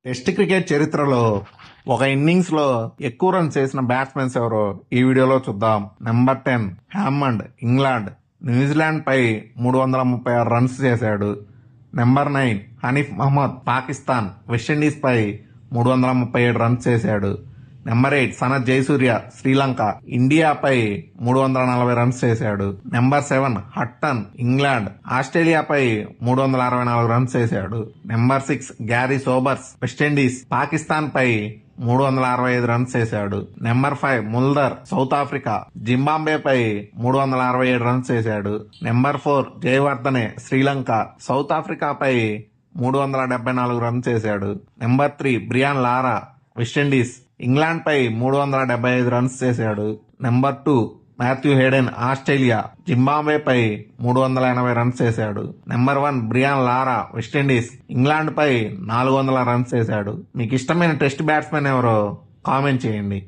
Test cricket చరిత్రలో ఒక innings లో ఎక్కువ రన్స్ చేసిన బ్యాట్స్మెన్స్ ఎవరో ఈ వీడియోలో చూద్దాం. Number 10 Hammond, England. న్యూజిలాండ్ పై 336 రన్స్ చేశాడు. నెంబర్ 9 హనీఫ్ మహమ్మద్, పాకిస్తాన్. వెస్టిండీస్ పై 337 రన్స్ చేశాడు. నెంబర్ 8 సనత్ జయసూర్య, శ్రీలంక. ఇండియాపై 340 రన్స్ చేశాడు. Number 7 Hutton, England. ఆస్ట్రేలియాపై 364 రన్స్ చేశాడు. Number 6 Garry Sobers, West Indies. Pakistan పై 365 రన్స్ చేశాడు. Number 5 Mulder, South Africa. Zimbabwe పై 367 రన్స్ చేశాడు. Number 4 Jayawardene, Sri Lanka. South Africa పై 374 రన్స్ చేశాడు. Number 3 Brian Lara, West Indies. England పై 375 రన్స్ చేశాడు. Number 2 Matthew Hayden, Australia. Zimbabwe పై 380 రన్స్ చేశాడు. Number 1 Brian Lara, West Indies. England పై 400 రన్స్ చేశాడు. మీకు ఇష్టమైన టెస్ట్ బ్యాట్స్మెన్ ఎవరో కామెంట్ చేయండి.